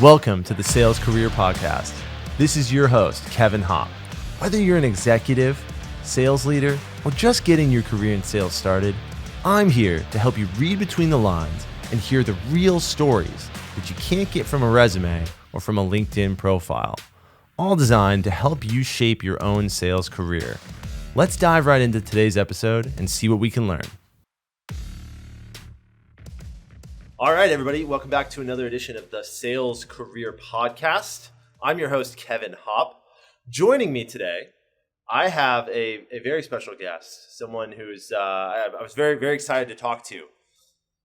Welcome to the Sales Career Podcast. This is your host, Kevin Hopp. Whether you're an executive, sales leader, or just getting your career in sales started, I'm here to help you read between the lines and hear the real stories that you can't get from a resume or from a LinkedIn profile, all designed to help you shape your own sales career. Let's dive right into today's episode and see what we can learn. All right, everybody, welcome back to another edition of the Sales Career Podcast. I'm your host, Kevin Hopp. Joining me today, I have a very special guest, someone who's I was very, very excited to talk to.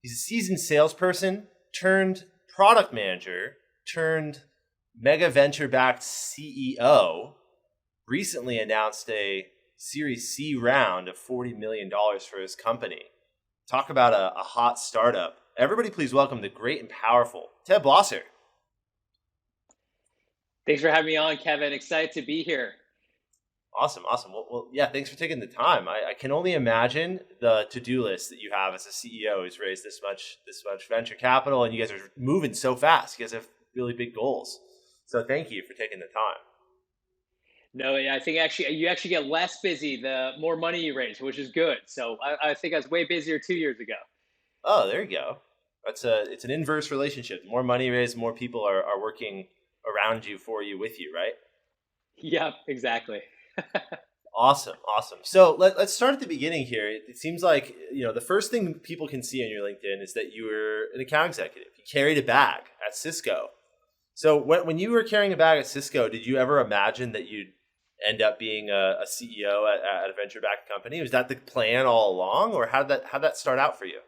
He's a seasoned salesperson turned product manager turned mega venture-backed CEO, recently announced a Series C round of $40 million for his company. Talk about a hot startup. Everybody please welcome the great and powerful Ted Blosser. Thanks for having me on, Kevin. Excited to be here. Awesome. Well, yeah, thanks for taking the time. I can only imagine the to-do list that you have as a CEO who's raised this much venture capital, and you guys are moving so fast. You guys have really big goals. So thank you for taking the time. No, I think you actually get less busy the more money you raise, which is good. So I think I was way busier 2 years ago. Oh, there you go. It's an inverse relationship. The more money you raise, more people are working around you, for you, with you, right? Yep, exactly. Awesome. So let's start at the beginning here. It seems like, the first thing people can see on your LinkedIn is that you were an account executive. You carried a bag at Cisco. So when you were carrying a bag at Cisco, did you ever imagine that you'd end up being a CEO at a venture-backed company? Was that the plan all along, or how'd that start out for you?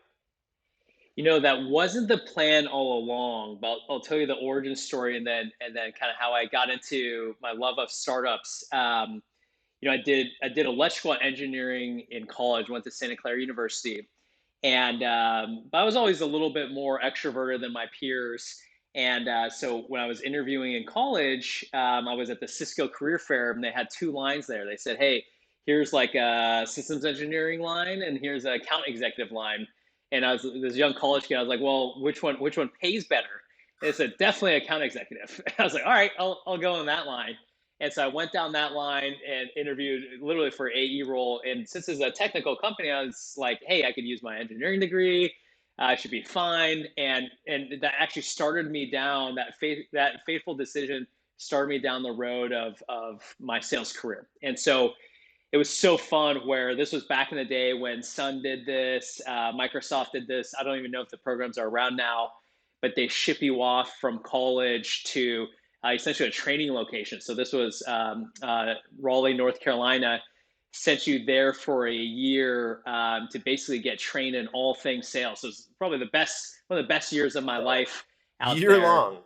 That wasn't the plan all along, but I'll tell you the origin story and then kind of how I got into my love of startups. I did electrical engineering in college, went to Santa Clara University, and but I was always a little bit more extroverted than my peers. And so when I was interviewing in college, I was at the Cisco Career Fair, and they had two lines there. They said, "Hey, here's like a systems engineering line, and here's an account executive line." And I was this young college kid. I was like, "Well, which one pays better?" And they said, "Definitely account executive." I was like, "All right, I'll go on that line." And so I went down that line and interviewed literally for AE role. And since it's a technical company, I was like, "Hey, I could use my engineering degree. I should be fine." And that actually started me down that fateful decision started me down the road of my sales career. And so it was so fun where this was back in the day when Sun did this, Microsoft did this. I don't even know if the programs are around now, but they ship you off from college to essentially a training location. So this was Raleigh, North Carolina, sent you there for a year to basically get trained in all things sales. So it's probably one of the best years of my life out there.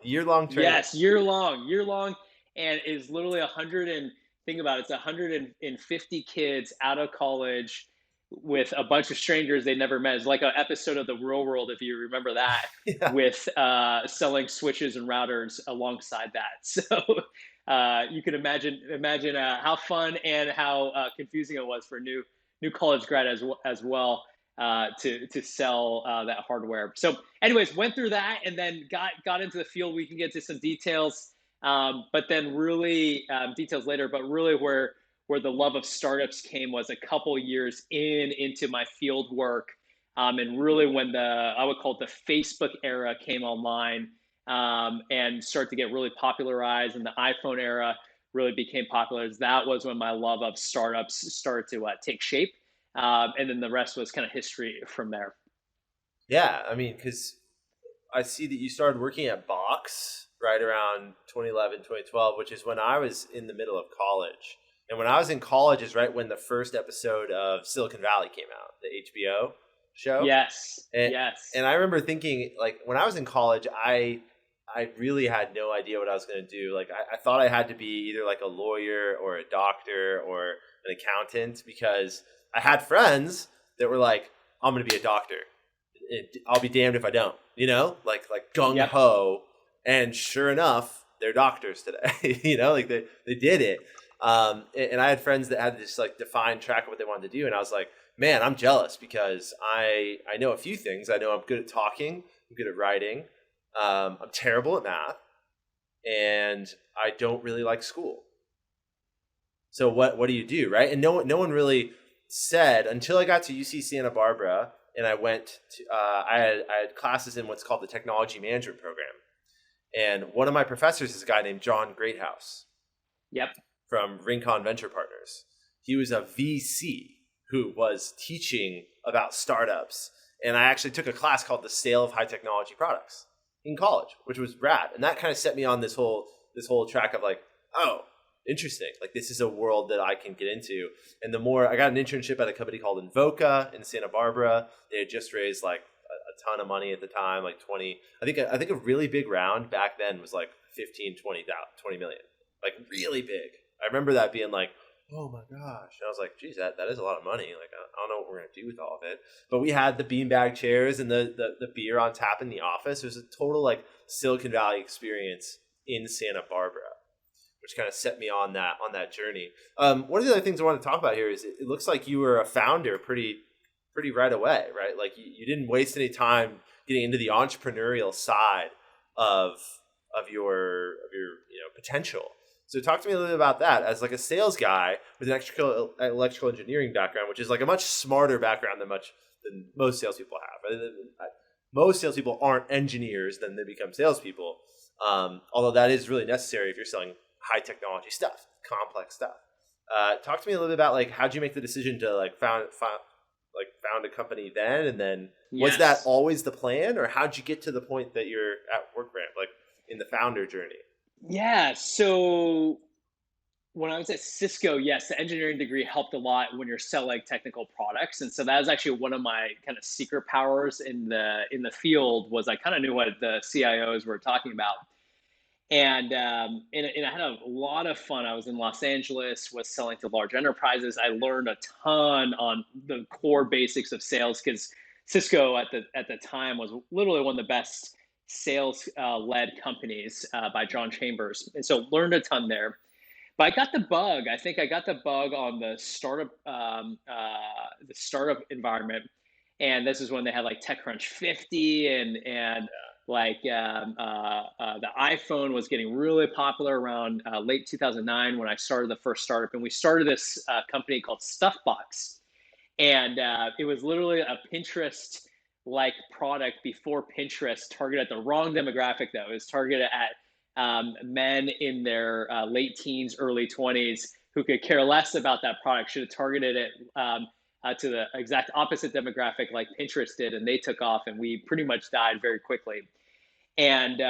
Year long training. Yes, year long, and is literally 100 and think about it, it's 150 kids out of college with a bunch of strangers they never met. It's like an episode of The Real World, if you remember that, Yeah. with selling switches and routers alongside that. So you can imagine how fun and how confusing it was for new college grad as well to sell that hardware. So anyways, went through that and then got into the field. We can get to some details. But then really details later, but really where the love of startups came was a couple years into my field work. And really when I would call it the Facebook era came online and started to get really popularized, and the iPhone era really became popular. That was when my love of startups started to take shape. And then the rest was kind of history from there. Yeah, I mean, because I see that you started working at Box right around 2011, 2012, which is when I was in the middle of college. And when I was in college is right when the first episode of Silicon Valley came out, the HBO show. Yes. And I remember thinking, like, when I was in college, I really had no idea what I was going to do. Like, I thought I had to be either like a lawyer or a doctor or an accountant, because I had friends that were like, "I'm going to be a doctor. I'll be damned if I don't," like gung ho. And sure enough, they're doctors today. Like they did it. And I had friends that had this like defined track of what they wanted to do. And I was like, man, I'm jealous because I know a few things. I know I'm good at talking. I'm good at writing. I'm terrible at math. and I don't really like school. So what do you do, right? And no one really said until I got to UC Santa Barbara, and I went to I had classes in what's called the Technology Management Program, and one of my professors is a guy named John Greathouse Yep. from Rincon Venture Partners. He was a VC who was teaching about startups, and I actually took a class called the Sale of High Technology Products in college, which was rad, and that kind of set me on this whole track of like, oh, interesting. Like this is a world that I can get into. And the more I got an internship at a company called Invoca in Santa Barbara. They had just raised like a ton of money at the time, like 20. I think a really big round back then was like 20 million. Like really big. I remember that being like, oh my gosh. And I was like, geez, that is a lot of money. Like I don't know what we're gonna do with all of it. But we had the beanbag chairs and the beer on tap in the office. It was a total like Silicon Valley experience in Santa Barbara, which kind of set me on that journey. One of the other things I want to talk about here is it looks like you were a founder pretty right away, right? Like you didn't waste any time getting into the entrepreneurial side of your potential. So talk to me a little bit about that as like a sales guy with an electrical engineering background, which is like a much smarter background than most salespeople have. Most salespeople aren't engineers, then they become salespeople. Although that is really necessary if you're selling high technology stuff, complex stuff. Talk to me a little bit about like how'd you make the decision to like found a company then, and then was that always the plan, or how'd you get to the point that you're at WorkRamp, like in the founder journey? Yeah. So when I was at Cisco, yes, the engineering degree helped a lot when you're selling technical products, and so that was actually one of my kind of secret powers in the field. Was I kind of knew what the CIOs were talking about, and I had a lot of fun. I was in Los Angeles, was selling to large enterprises. I learned a ton on the core basics of sales because Cisco at the time was literally one of the best sales led companies by John Chambers, and so learned a ton there. But I got the bug. I think I got the bug on the startup environment, and this is when they had like TechCrunch 50 and like the iPhone was getting really popular around late 2009 when I started the first startup, and we started this company called Stuffbox, and it was literally a Pinterest like product before Pinterest, targeted at the wrong demographic though. It was targeted at men in their late teens, early 20s who could care less about that product. Should have targeted it to the exact opposite demographic like Pinterest did, and they took off, and we pretty much died very quickly. And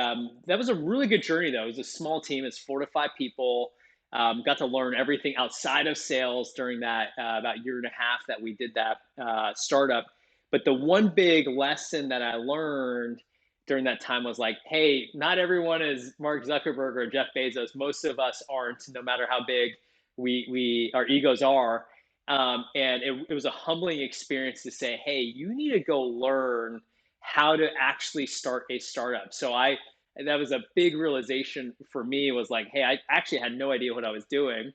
that was a really good journey, though. It was a small team. It's 4 to 5 people. Got to learn everything outside of sales during that about year and a half that we did that startup. But the one big lesson that I learned during that time was like, hey, not everyone is Mark Zuckerberg or Jeff Bezos. Most of us aren't, no matter how big we our egos are. And it was a humbling experience to say, hey, you need to go learn how to actually start a startup. So that was a big realization for me, was like, hey, I actually had no idea what I was doing,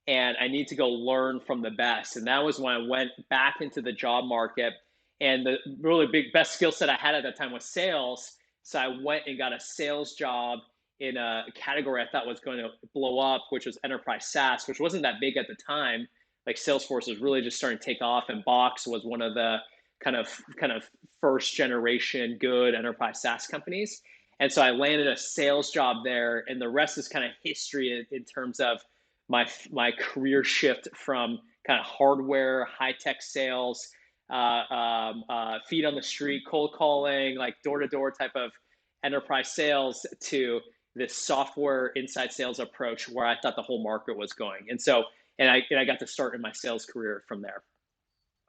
and I need to go learn from the best. And that was when I went back into the job market. And the really big best skill set I had at that time was sales. So I went and got a sales job in a category I thought was going to blow up, which was enterprise SaaS, which wasn't that big at the time. Like Salesforce was really just starting to take off, and Box was one of the kind of first generation good enterprise SaaS companies. And so I landed a sales job there, and the rest is kind of history in terms of my career shift from kind of hardware, high tech sales, feet on the street, cold calling, like door to door type of enterprise sales, to this software inside sales approach where I thought the whole market was going. And so, and I got to start in my sales career from there.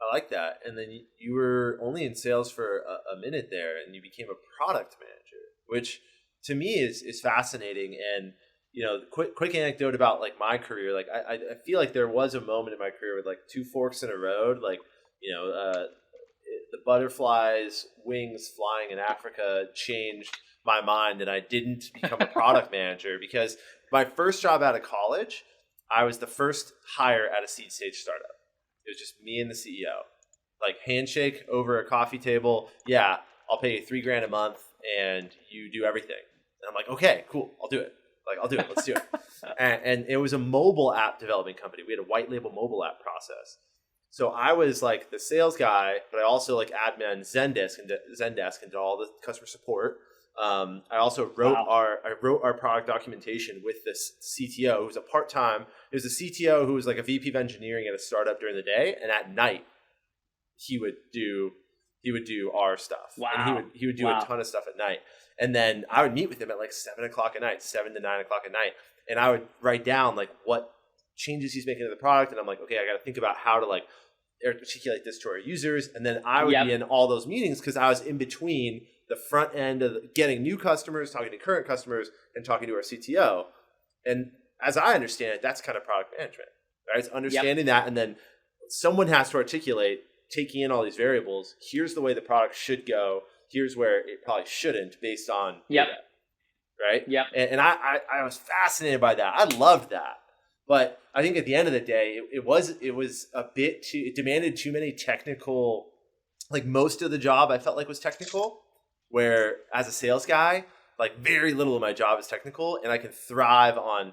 I like that. And then you were only in sales for a minute there, and you became a product manager, which to me is fascinating. And quick anecdote about like my career. Like I feel like there was a moment in my career with like two forks in a road. Like the butterflies' wings flying in Africa changed my mind, and I didn't become a product manager because my first job out of college, I was the first hire at a seed stage startup. It was just me and the CEO, like handshake over a coffee table. Yeah, I'll pay you $3,000 a month and you do everything. And I'm like, okay, cool, I'll do it. Like, I'll do it. Let's do it. And it was a mobile app development company. We had a white label mobile app process. So I was like the sales guy, but I also like admin Zendesk and did all the customer support. I also wrote our product documentation with this CTO who was a part-time. It was a CTO who was like a VP of engineering at a startup during the day, and at night he would do our stuff. Wow. And he would do a ton of stuff at night. And then I would meet with him at like 7 o'clock at night, 7 to 9 o'clock at night, and I would write down like what changes he's making to the product, and I'm like, okay, I got to think about how to like articulate this to our users. And then I would be in all those meetings because I was in between the front end of getting new customers, talking to current customers, and talking to our CTO. And as I understand it, that's kind of product management, right? It's understanding that, and then someone has to articulate, taking in all these variables. Here's the way the product should go. Here's where it probably shouldn't, based on data, right? And I was fascinated by that. I loved that. But I think at the end of the day, it was a bit too, it demanded too many technical, like most of the job I felt like was technical, where as a sales guy, like very little of my job is technical, and I can thrive on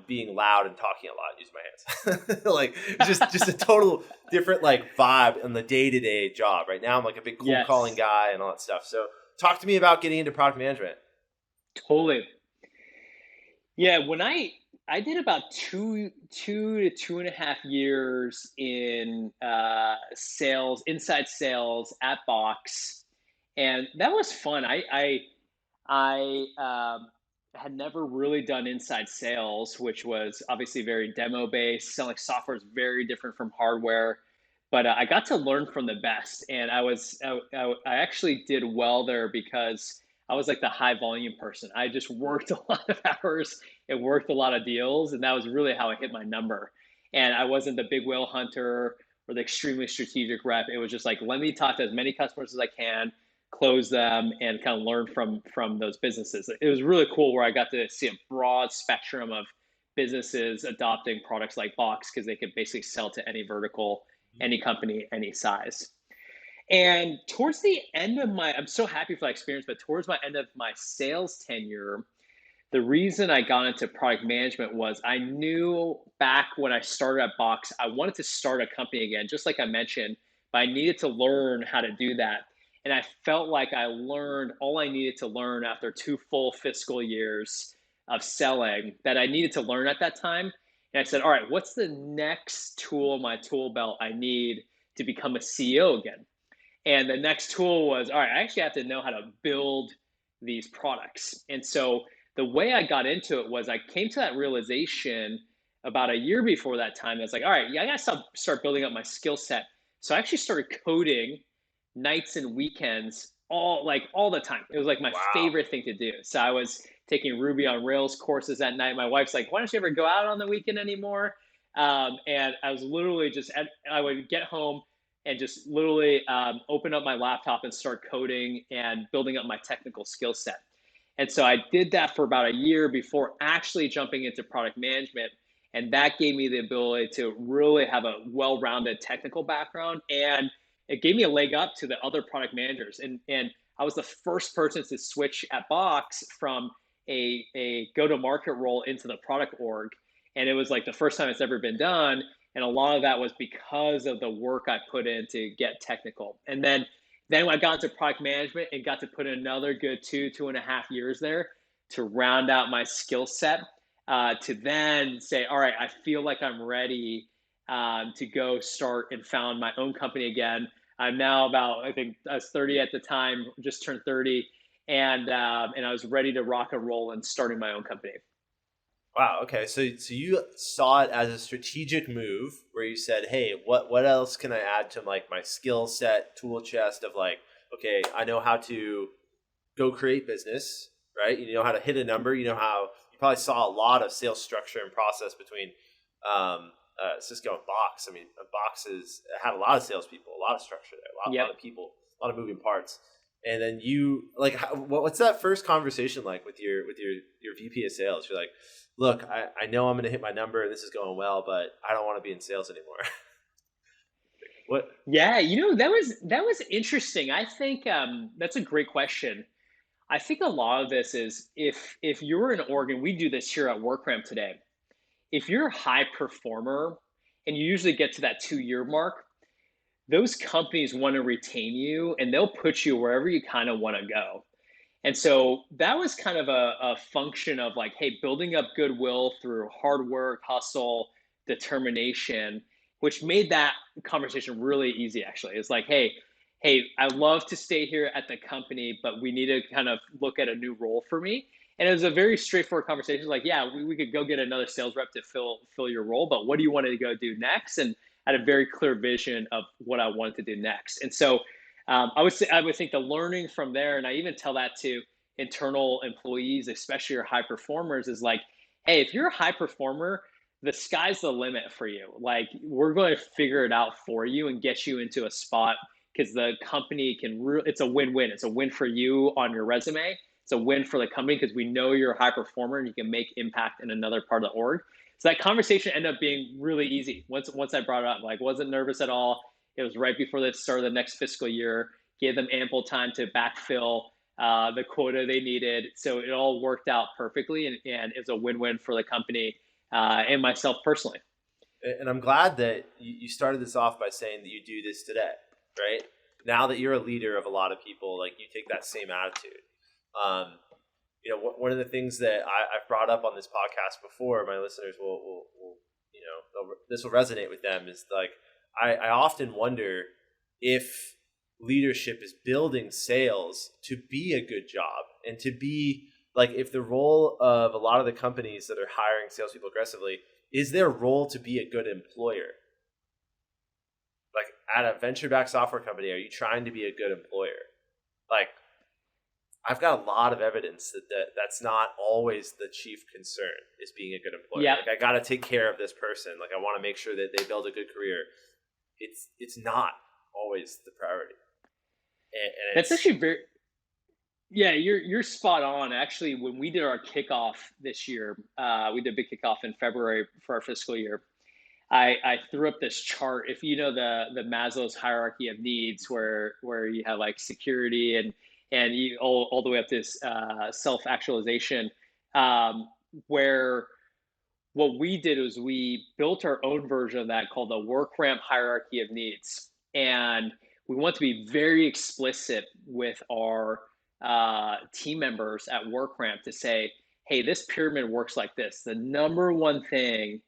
being loud and talking a lot and using my hands. Like just a total different like vibe on the day-to-day job. Right now I'm like a big cold calling guy and all that stuff. So talk to me about getting into product management. Totally. Yeah, when I did about two to 2.5 years in sales, inside sales at Box, and that was fun. I had never really done inside sales, which was obviously very demo based. Selling software is very different from hardware, but I got to learn from the best, and I actually did well there because I was like the high volume person. I just worked a lot of hours and worked a lot of deals, and that was really how I hit my number. And I wasn't the big whale hunter or the extremely strategic rep. It was just like, let me talk to as many customers as I can, close them, and kind of learn from those businesses. It was really cool where I got to see a broad spectrum of businesses adopting products like Box because they could basically sell to any vertical, any company, any size. And towards the end of I'm so happy for that experience, but towards my end of my sales tenure, the reason I got into product management was I knew back when I started at Box, I wanted to start a company again, just like I mentioned, but I needed to learn how to do that. And I felt like I learned all I needed to learn after 2 full fiscal years of selling that I needed to learn at that time. And I said, all right, what's the next tool in my tool belt I need to become a CEO again? And the next tool was, all right, I actually have to know how to build these products. And so the way I got into it was I came to that realization about a year before that time. I was like, all right, I got to start building up my skill set. So I actually started coding nights and weekends all the time. It was like my favorite thing to do. So I was taking Ruby on Rails courses at night. My wife's like, why don't you ever go out on the weekend anymore? And I was literally I would get home and just literally open up my laptop and start coding and building up my technical skill set. And so I did that for about a year before actually jumping into product management. And that gave me the ability to really have a well-rounded technical background. And it gave me a leg up to the other product managers. And I was the first person to switch at Box from a go-to-market role into the product org. And it was like the first time it's ever been done. And a lot of that was because of the work I put in to get technical. And then I got into product management and got to put in another good 2.5 years there to round out my skill set, to then say, all right, I feel like I'm ready to go start and found my own company again. I'm now I think I was 30 at the time, just turned 30, and I was ready to rock and roll and starting my own company. Wow. Okay. So you saw it as a strategic move where you said, hey, what else can I add to like my skill set tool chest of like, okay, I know how to go create business, right? You know how to hit a number. You probably saw a lot of sales structure and process between Cisco and Box. I mean, Box had a lot of salespeople, a lot of structure there, a lot of people, a lot of moving parts. And then you like, what's that first conversation like with your VP of sales? You're like, look, I know I'm going to hit my number and this is going well, but I don't want to be in sales anymore. What? Yeah, that was interesting. I think that's a great question. I think a lot of this is if you're an org, and we do this here at WorkRamp today, if you're a high performer and you usually get to that 2-year mark, those companies want to retain you and they'll put you wherever you kind of want to go. And so that was kind of a function of like, hey, building up goodwill through hard work, hustle, determination, which made that conversation really easy, actually. It's like, hey, I love to stay here at the company, but we need to kind of look at a new role for me. And it was a very straightforward conversation. Like, yeah, we could go get another sales rep to fill your role, but what do you want to go do next? And I had a very clear vision of what I wanted to do next. And so I would think the learning from there, and I even tell that to internal employees, especially your high performers, is like, hey, if you're a high performer, the sky's the limit for you. Like, we're going to figure it out for you and get you into a spot because the company it's a win-win. It's a win for you on your resume. It's a win for the company because we know you're a high performer and you can make impact in another part of the org. So that conversation ended up being really easy once I brought it up. Like, wasn't nervous at all. It was right before the start of the next fiscal year. Gave them ample time to backfill the quota they needed. So it all worked out perfectly, and it's a win-win for the company and myself personally. And I'm glad that you started this off by saying that you do this today, right? Now that you're a leader of a lot of people, like, you take that same attitude. One of the things that I've brought up on this podcast before, my listeners will this will resonate with them, is like, I often wonder if leadership is building sales to be a good job and to be like, if the role of a lot of the companies that are hiring salespeople aggressively is their role to be a good employer. Like, at a venture-backed software company, are you trying to be a good employer? Like, I've got a lot of evidence that's not always the chief concern, is being a good employer. Yeah. Like, I got to take care of this person. Like, I want to make sure that they build a good career. It's not always the priority. And That's actually yeah, you're spot on. Actually, when we did our kickoff this year, we did a big kickoff in February for our fiscal year. I threw up this chart. If you know the Maslow's hierarchy of needs, where you have like security and you all the way up to this self actualization, where what we did was we built our own version of that called the WorkRamp Hierarchy of Needs, and we want to be very explicit with our team members at WorkRamp to say, hey, this pyramid works like this. The number one thing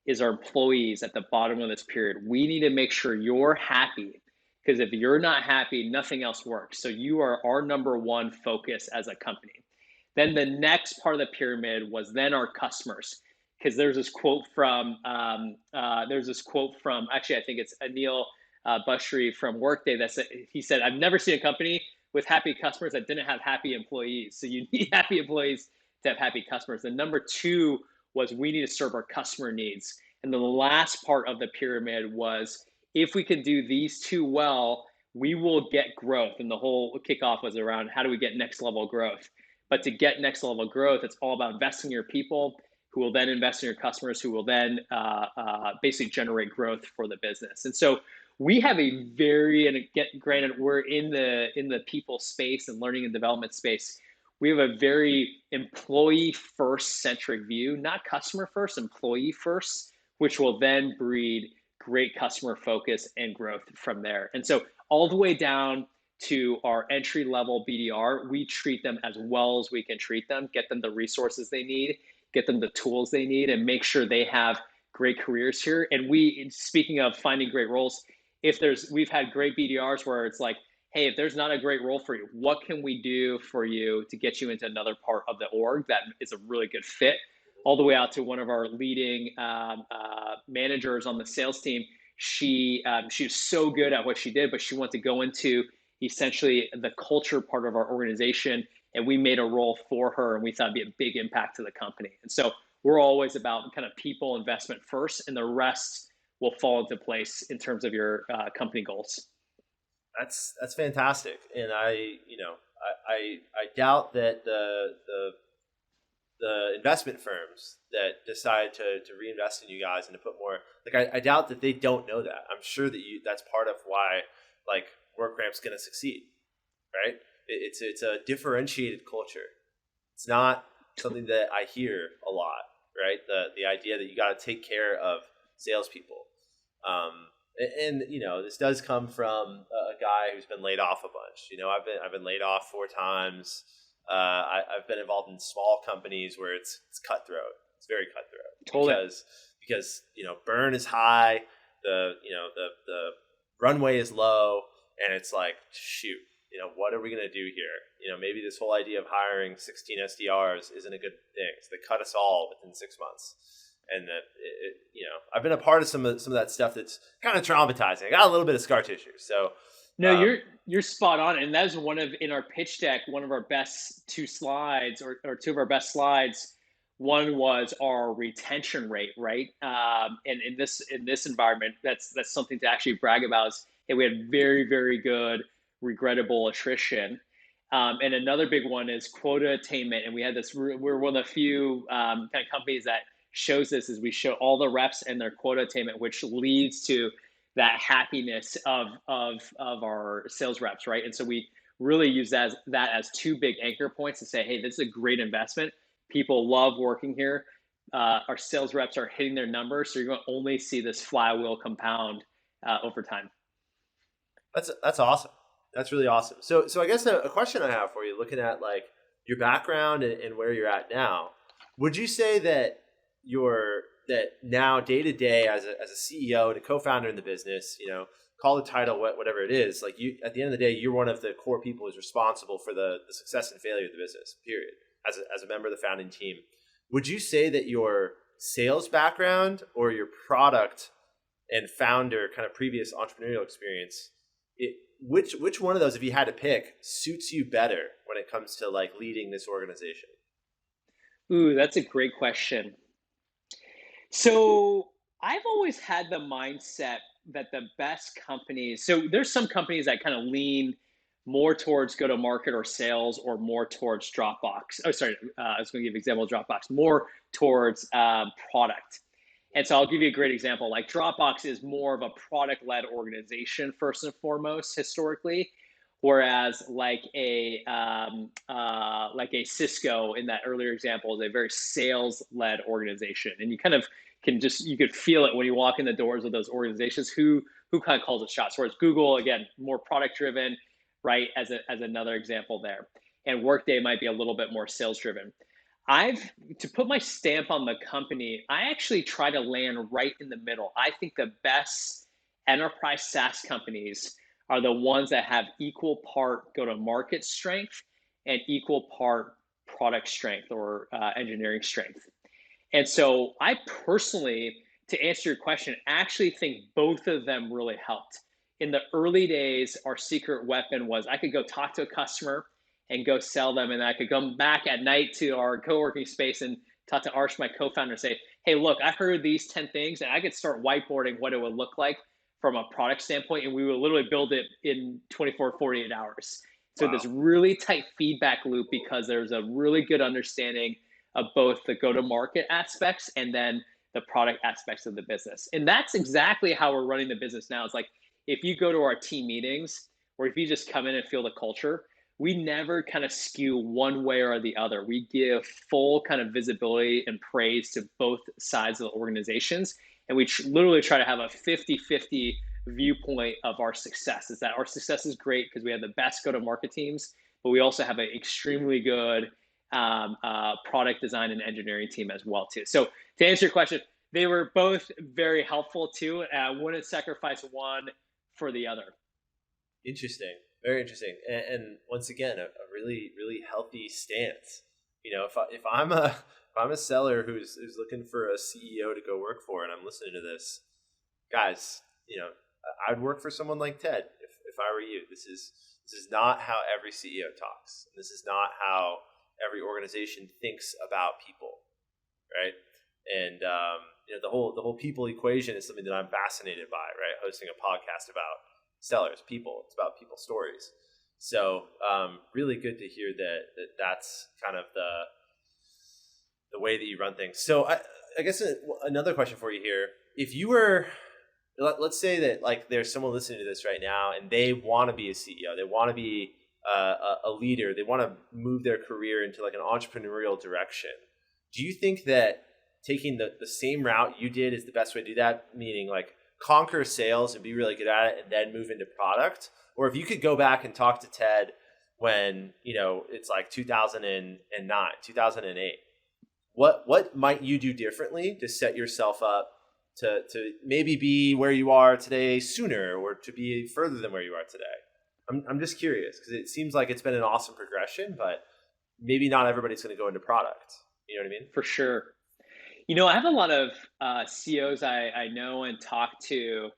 is our employees at the bottom of this period. We need to make sure you're happy, because if you're not happy, nothing else works. So you are our number one focus as a company. Then the next part of the pyramid was then our customers, because there's this quote from actually, I think it's Anil Bhusri from Workday that said, he said, I've never seen a company with happy customers that didn't have happy employees. So you need happy employees to have happy customers. And number two was we need to serve our customer needs. And then the last part of the pyramid was, if we can do these two well, we will get growth. And the whole kickoff was around, how do we get next level growth? But to get next level growth, it's all about investing in your people, who will then invest in your customers, who will then basically generate growth for the business. And so we have a very, and granted, we're in the people space and learning and development space. We have a very employee first centric view, not customer first, employee first, which will then breed great customer focus and growth from there. And so all the way down to our entry level BDR, we treat them as well as we can treat them, get them the resources they need, get them the tools they need, and make sure they have great careers here. And speaking of finding great roles, we've had great BDRs where it's like, hey, if there's not a great role for you, what can we do for you to get you into another part of the org that is a really good fit? All the way out to one of our leading managers on the sales team. She was so good at what she did, but she wanted to go into essentially the culture part of our organization, and we made a role for her, and we thought it'd be a big impact to the company. And so we're always about kind of people investment first, and the rest will fall into place in terms of your company goals. That's fantastic, and I doubt that the investment firms that decide to reinvest in you guys and to put more, like, I doubt that they don't know that. I'm sure that that's part of why, like, WorkRamp's going to succeed, right? It's a differentiated culture. It's not something that I hear a lot, right? The idea that you got to take care of salespeople. And this does come from a guy who's been laid off a bunch. I've been laid off 4 times. I've been involved in small companies where it's cutthroat. It's very cutthroat Totally. because burn is high, the runway is low, and it's like, shoot, what are we going to do here? Maybe this whole idea of hiring 16 SDRs isn't a good thing. So they cut us all within 6 months. And that I've been a part of some of that stuff that's kind of traumatizing. I got a little bit of scar tissue. So No, you're spot on, and that was in our pitch deck, one of our best 2 slides, or 2 of our best slides. One was our retention rate, right? And in this environment, that's something to actually brag about. Is hey, we had very, very good regrettable attrition. And another big one is quota attainment, and we had this. We're one of the few kind of companies that shows this. Is we show all the reps and their quota attainment, which leads to that happiness of our sales reps, right? And so we really use that as 2 big anchor points to say, hey, this is a great investment. People love working here. Our sales reps are hitting their numbers, so you're going to only see this flywheel compound over time. That's awesome. That's really awesome. So I guess a question I have for you, looking at like your background and where you're at now, would you say that now day to day as a CEO and a co-founder in the business, call the title whatever it is, like you at the end of the day, you're one of the core people who's responsible for the success and failure of the business, period, as a member of the founding team. Would you say that your sales background or your product and founder kind of previous entrepreneurial experience, which one of those, if you had to pick, suits you better when it comes to like leading this organization? Ooh, that's a great question. So I've always had the mindset that the best companies, so there's some companies that kind of lean more towards go to market or sales, or more towards Dropbox. Oh, sorry. I was going to give an example of Dropbox, more towards product. And so I'll give you a great example. Like Dropbox is more of a product-led organization first and foremost historically, whereas like a Cisco in that earlier example is a very sales-led organization. And you kind of you could feel it when you walk in the doors of those organizations who kind of calls the shots. Whereas Google, again, more product-driven, right? As another example there, and Workday might be a little bit more sales-driven. To put my stamp on the company, I actually try to land right in the middle. I think the best enterprise SaaS companies are the ones that have equal part go-to-market strength and equal part product strength, or engineering strength. And so I personally, to answer your question, actually think both of them really helped. In the early days, our secret weapon was I could go talk to a customer and go sell them. And I could come back at night to our co-working space and talk to Arsh, my co-founder, and say, hey, look, I heard these 10 things, and I could start whiteboarding what it would look like from a product standpoint. And we would literally build it in 24, 48 hours. So Wow. this really tight feedback loop, because there's a really good understanding of both the go-to-market aspects and then the product aspects of the business. And that's exactly how we're running the business now. It's like, if you go to our team meetings, or if you just come in and feel the culture, we never kind of skew one way or the other. We give full kind of visibility and praise to both sides of the organizations. And we literally try to have a 50-50 viewpoint of our success. Is that our success is great because we have the best go-to-market teams, but we also have an extremely good product design and engineering team as well too. So to answer your question, they were both very helpful too. I wouldn't sacrifice one for the other. Interesting. Very interesting. And once again, a really, really healthy stance. If I'm a seller who's looking for a CEO to go work for, and I'm listening to this, guys, I'd work for someone like Ted if I were you. This is not how every CEO talks. This is not how every organization thinks about people, right? And the whole people equation is something that I'm fascinated by, right? Hosting a podcast about sellers, people. It's about people stories. So really good to hear that's kind of the way that you run things. So I guess another question for you here. If you were, let's say that like there's someone listening to this right now and they want to be a CEO. They want to be a leader, they want to move their career into like an entrepreneurial direction. Do you think that taking the same route you did is the best way to do that? Meaning like conquer sales and be really good at it and then move into product? Or if you could go back and talk to Ted when, it's like 2009, 2008, what might you do differently to set yourself up to maybe be where you are today sooner or to be further than where you are today? I'm just curious because it seems like it's been an awesome progression, but maybe not everybody's going to go into product. You know what I mean? For sure. I have a lot of CEOs I know and talk to,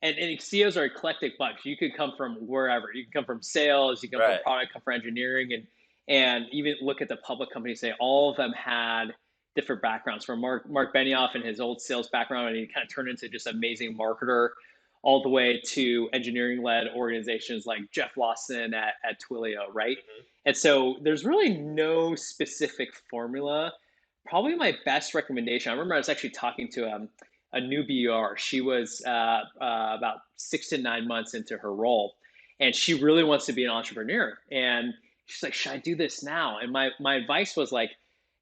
and CEOs are eclectic bunch. You could come from wherever. You can come from sales, you come from Right. product, come from engineering, and even look at the public companies. Say all of them had different backgrounds. From Mark Benioff and his old sales background, and he kind of turned into just amazing marketer, all the way to engineering-led organizations like Jeff Lawson at Twilio, right? Mm-hmm. And so there's really no specific formula. Probably my best recommendation. I remember I was actually talking to a new BR. She was about 6 to 9 months into her role, and she really wants to be an entrepreneur. And she's like, "Should I do this now?" And my advice was like,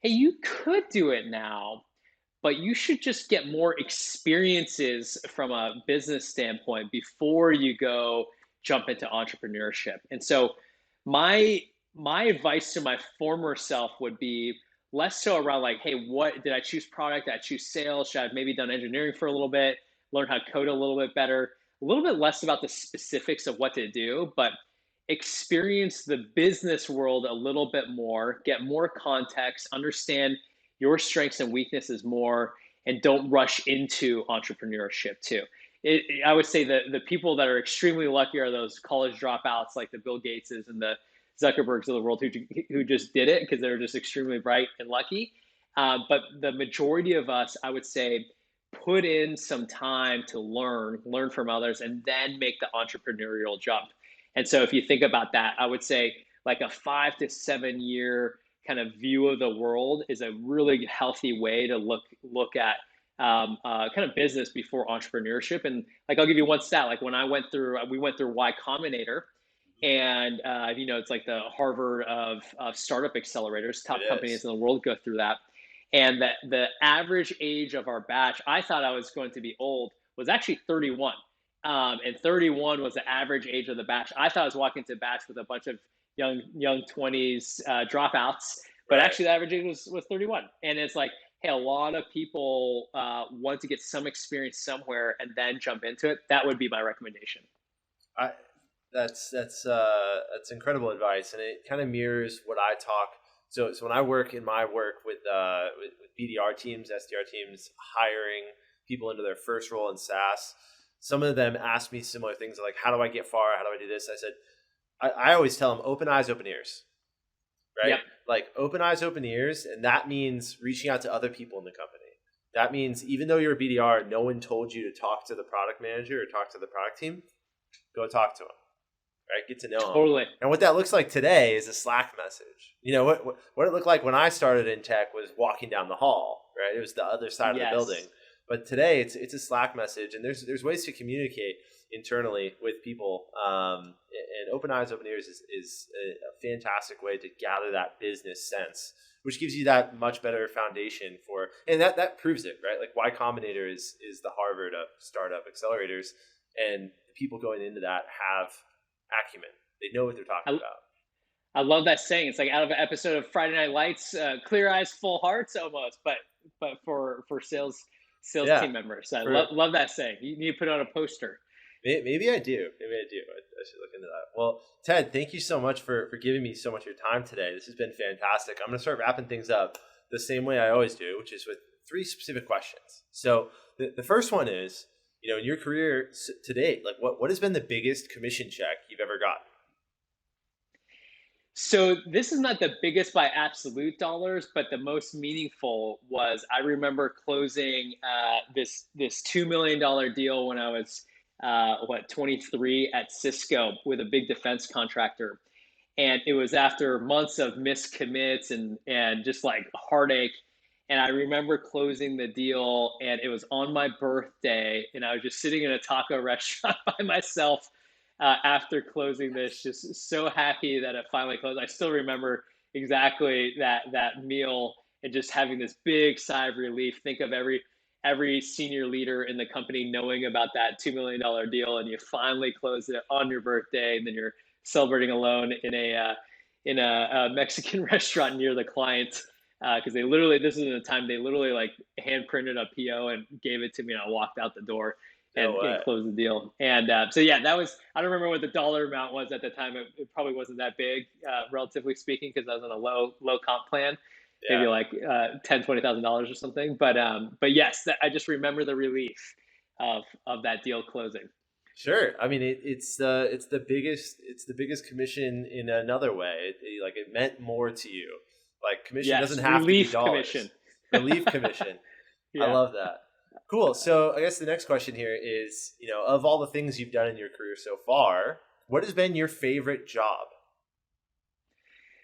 "Hey, you could do it now, but you should just get more experiences from a business standpoint before you go jump into entrepreneurship." And so my my advice to my former self would be less so around like, hey, what did I choose product? Did I choose sales? Should I have maybe done engineering for a little bit, learn how to code a little bit better? A little bit less about the specifics of what to do, but experience the business world a little bit more, get more context, understand your strengths and weaknesses more, and don't rush into entrepreneurship too. I would say that the people that are extremely lucky are those college dropouts like the Bill Gateses and the Zuckerbergs of the world who just did it because they're just extremely bright and lucky. But the majority of us, I would say, put in some time to learn from others, and then make the entrepreneurial jump. And so if you think about that, I would say like a 5 to 7 year kind of view of the world is a really healthy way to look at kind of business before entrepreneurship. And like I'll give you one stat. Like when we went through Y Combinator, and it's like the Harvard of startup accelerators. Top It companies is. in the world go through that. And the average age of our batch, I thought I was going to be old, was actually 31. And 31 was the average age of the batch. I thought I was walking to batch with a bunch of young 20s dropouts, but Right. actually the average age was 31. And it's like, hey, a lot of people want to get some experience somewhere and then jump into it. That would be my recommendation. I that's incredible advice, and it kind of mirrors what I talk. So when I work in my work with BDR teams, SDR teams, hiring people into their first role in SaaS, some of them ask me similar things like, "How do I get far? How do I do this?" I said, I always tell them, "Open eyes, open ears." Right? Yep. Like open eyes, open ears, and that means reaching out to other people in the company. That means even though you're a BDR, no one told you to talk to the product manager or talk to the product team. Go talk to them. Right? Get to know them. Totally. And what that looks like today is a Slack message. What it looked like when I started in tech was walking down the hall, right? It was the other side of the building. Yes. But today it's a Slack message, and there's ways to communicate internally with people. And open eyes, open ears is a fantastic way to gather that business sense, which gives you that much better foundation for, and that proves it, right? Like Y Combinator is the Harvard of startup accelerators, and the people going into that have acumen. They know what they're talking about. I love that saying. It's like out of an episode of Friday Night Lights, clear eyes, full hearts, almost. But for sales Yeah. team members, I love that saying. You need to put it on a poster. Maybe I do. I should look into that. Well, Ted, thank you so much for giving me so much of your time today. This has been fantastic. I'm going to start wrapping things up the same way I always do, which is with 3 specific questions. So the first one is, in your career to date, like what has been the biggest commission check you've ever gotten? So this is not the biggest by absolute dollars, but the most meaningful was I remember closing this $2 million deal when I was 23 at Cisco with a big defense contractor, and it was after months of miscommits and just like heartache. And I remember closing the deal, and it was on my birthday, and I was just sitting in a taco restaurant by myself, after closing this. Just so happy that it finally closed. I still remember exactly that meal and just having this big sigh of relief. Think of every senior leader in the company knowing about that $2 million deal, and you finally close it on your birthday, and then you're celebrating alone in a Mexican restaurant near the client, because they literally, this is the time they literally like hand printed a PO and gave it to me, and I walked out the door No and way. closed the deal. And so yeah, that was, I don't remember what the dollar amount was at the time. It probably wasn't that big, relatively speaking, because I was on a low comp plan, maybe Yeah. like $10,000-$20,000 or something. But yes, I just remember the relief of that deal closing. Sure. I mean, it's the biggest commission in another way. It meant more to you. Like commission Yes, doesn't have to be relief dollars. commission. Relief commission. I Yeah. love that. Cool. So I guess the next question here is, of all the things you've done in your career so far, what has been your favorite job?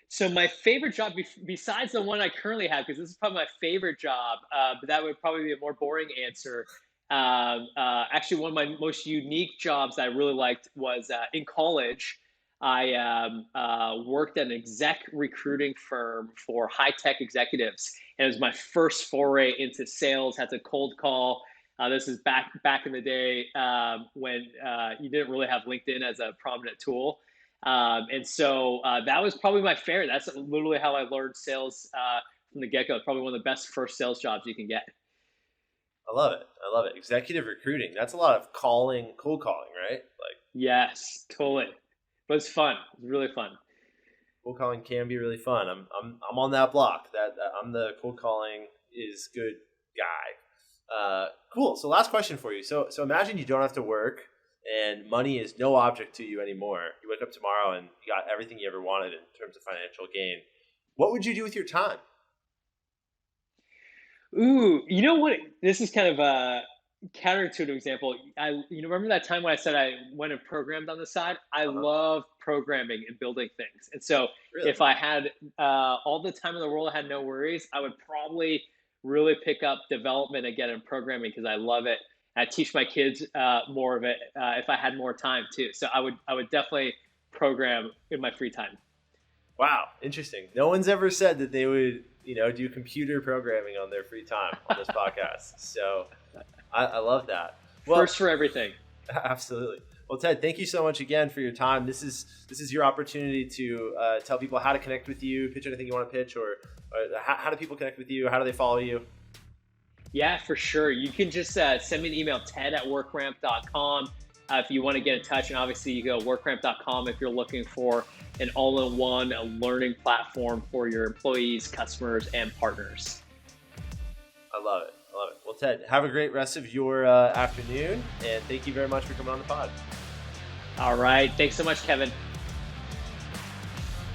So my favorite job, besides the one I currently have, because this is probably my favorite job, but that would probably be a more boring answer. Actually, one of my most unique jobs that I really liked was in college. I worked at an exec recruiting firm for high tech executives, and it was my first foray into sales. Had to cold call. This is back in the day when you didn't really have LinkedIn as a prominent tool. And so that was probably my favorite. That's literally how I learned sales from the get-go. Probably one of the best first sales jobs you can get. I love it. I love it. Executive recruiting. That's a lot of cold calling, right? Like Yes, totally. But it's fun. It's really fun. cold calling can be really fun. I'm on that block. That I'm the cold calling is good guy. Cool. So last question for you. So imagine you don't have to work and money is no object to you anymore. You wake up tomorrow and you got everything you ever wanted in terms of financial gain. What would you do with your time? Ooh, you know what? This is kind of a counter to an example. Remember that time when I said I went and programmed on the side? I Uh-huh. love programming and building things. And so Really? if I had all the time in the world, I had no worries, I would probably really pick up development again and programming because I love it. I teach my kids more of it if I had more time too. So I would definitely program in my free time. Wow, interesting. No one's ever said that they would, do computer programming on their free time on this podcast. So I love that. Well, First for everything. absolutely. Well, Ted, thank you so much again for your time. This is your opportunity to tell people how to connect with you, pitch anything you want to pitch, or how do people connect with you? How do they follow you? Yeah, for sure. You can just send me an email, ted@workramp.com, if you want to get in touch. And obviously, you go workramp.com if you're looking for an all-in-one learning platform for your employees, customers, and partners. I love it. I love it. Well, Ted, have a great rest of your afternoon, and thank you very much for coming on the pod. All right. Thanks so much, Kevin.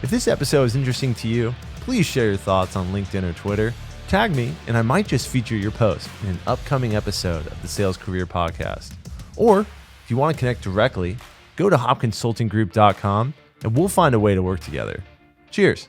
If this episode is interesting to you, please share your thoughts on LinkedIn or Twitter. Tag me, and I might just feature your post in an upcoming episode of the Sales Career Podcast. Or, if you want to connect directly, go to hopconsultinggroup.com, and we'll find a way to work together. Cheers.